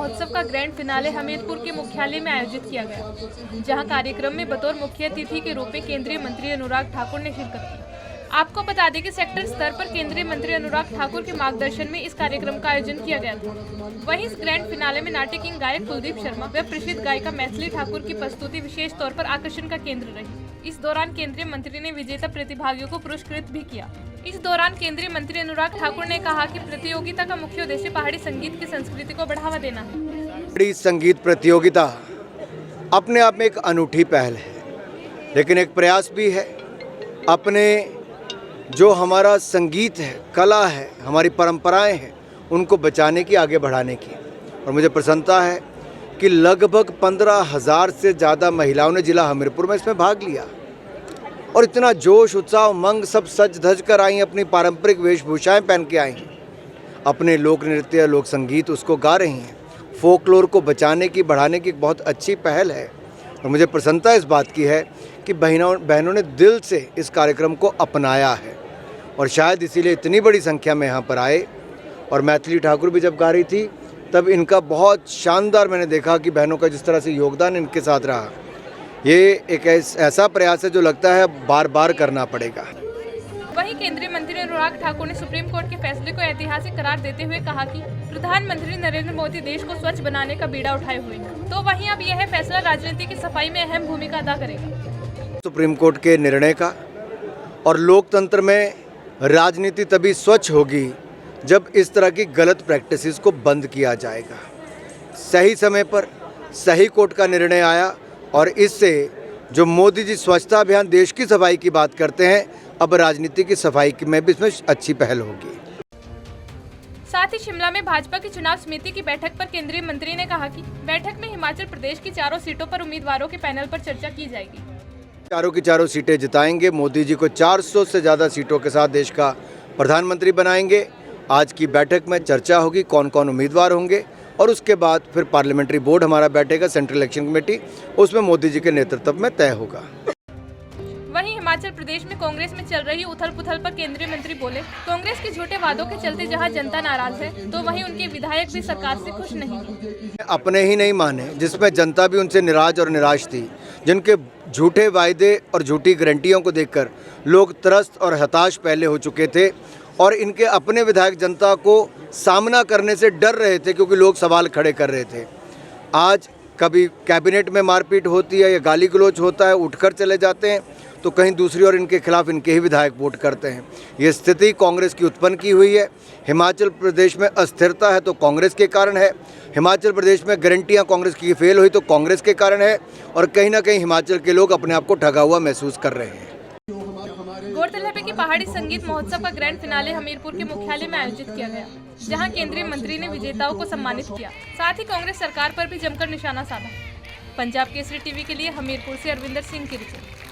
महोत्सव का grand finale Hamirpur के मुख्यालय में आयोजित किया गया, जहां कार्यक्रम में बतौर मुख्य अतिथि के रूप में केंद्रीय मंत्री अनुराग ठाकुर ने शिरकत की। आपको बता दें कि सेक्टर स्तर पर केंद्रीय मंत्री अनुराग ठाकुर के मार्गदर्शन में इस कार्यक्रम का आयोजन किया गया था। वहीं इस ग्रैंड फिनाले में नाट्य किंग गायक कुलदीप शर्मा व प्रसिद्ध गायिका मैथिली ठाकुर की प्रस्तुति विशेष तौर पर आकर्षण का केंद्र रही। इस दौरान केंद्रीय मंत्री ने विजेता प्रतिभागियों को पुरस्कृत भी किया। इस दौरान केंद्रीय मंत्री अनुराग ठाकुर ने कहा कि प्रतियोगिता का मुख्य उद्देश्य पहाड़ी संगीत की संस्कृति को बढ़ावा देना है। पहाड़ी संगीत प्रतियोगिता अपने आप में एक अनूठी पहल है, लेकिन एक प्रयास भी है अपने जो हमारा संगीत है, कला है, हमारी परंपराएं हैं, उनको बचाने की, आगे बढ़ाने की। और मुझे प्रसन्नता है कि लगभग 15,000 से ज़्यादा महिलाओं ने जिला हमीरपुर में इसमें भाग लिया और इतना जोश, उत्साह, उमंग, सब सज धज कर आई, अपनी पारंपरिक वेशभूषाएं पहन के आई, अपने लोक नृत्य, लोक संगीत उसको गा रही हैं। फोकलोर को बचाने की, बढ़ाने की एक बहुत अच्छी पहल है और मुझे प्रसन्नता इस बात की है कि बहनों ने दिल से इस कार्यक्रम को अपनाया है और शायद इसीलिए इतनी बड़ी संख्या में यहाँ पर आए। और मैथिली ठाकुर भी जब गा रही थी तब इनका बहुत शानदार मैंने देखा कि बहनों का जिस तरह से योगदान इनके साथ रहा। ये एक ऐसा प्रयास है जो लगता है बार बार करना पड़ेगा। वहीं केंद्रीय मंत्री अनुराग ठाकुर ने सुप्रीम कोर्ट के फैसले को ऐतिहासिक करार देते हुए कहा कि प्रधानमंत्री नरेंद्र मोदी देश को स्वच्छ बनाने का बीड़ा उठाए हुए हैं, तो वहीं अब यह फैसला राजनीति की सफाई में अहम भूमिका अदा करेगा। सुप्रीम कोर्ट के निर्णय का और लोकतंत्र में राजनीति तभी स्वच्छ होगी जब इस तरह की गलत प्रैक्टिसेस को बंद किया जाएगा। सही समय पर सही कोर्ट का निर्णय आया और इससे जो मोदी जी स्वच्छता अभियान, देश की सफाई की बात करते हैं, अब राजनीति की सफाई में भी इसमें अच्छी पहल होगी। साथ ही शिमला में भाजपा की चुनाव समिति की बैठक पर केंद्रीय मंत्री ने कहा कि बैठक में हिमाचल प्रदेश की 4 सीटों पर उम्मीदवारों के पैनल पर चर्चा की जाएगी। चारों की चारों सीटें जिताएंगे, मोदी जी को 400 से ज़्यादा सीटों के साथ देश का प्रधानमंत्री बनाएंगे। आज की बैठक में चर्चा होगी कौन कौन उम्मीदवार होंगे और उसके बाद फिर पार्लियामेंट्री बोर्ड हमारा बैठेगा, सेंट्रल इलेक्शन कमेटी, उसमें मोदी जी के नेतृत्व में तय होगा। वहीं हिमाचल प्रदेश में कांग्रेस में चल रही उथल पुथल पर केंद्रीय मंत्री बोले, कांग्रेस के झूठे वादों के चलते जहां जनता नाराज है, तो वहीं उनके विधायक भी सरकार से खुश नहीं। अपने ही नहीं माने, जिसमें जनता भी उनसे निराश और निराश थी, जिनके झूठे वायदे और झूठी गारंटियों को देखकर लोग त्रस्त और हताश पहले हो चुके थे और इनके अपने विधायक जनता को सामना करने से डर रहे थे क्योंकि लोग सवाल खड़े कर रहे थे। आज कभी कैबिनेट में मारपीट होती है या गाली गलौज होता है, उठकर चले जाते हैं, तो कहीं दूसरी ओर इनके खिलाफ इनके ही विधायक वोट करते हैं। ये स्थिति कांग्रेस की उत्पन्न की हुई है। हिमाचल प्रदेश में अस्थिरता है तो कांग्रेस के कारण है, हिमाचल प्रदेश में गारंटियां कांग्रेस की फेल हुई तो कांग्रेस के कारण है और कहीं ना कहीं हिमाचल के लोग अपने आप को ठगा हुआ महसूस कर रहे हैं। गौरतलब है कि पहाड़ी संगीत महोत्सव का ग्रैंड फिनाले हमीरपुर के मुख्यालय में आयोजित किया गया, जहां केंद्रीय मंत्री ने विजेताओं को सम्मानित किया। साथ ही कांग्रेस सरकार पर भी जमकर निशाना साधा। पंजाब केसरी टीवी के लिए हमीरपुर से अरविंदर सिंह की रिपोर्ट।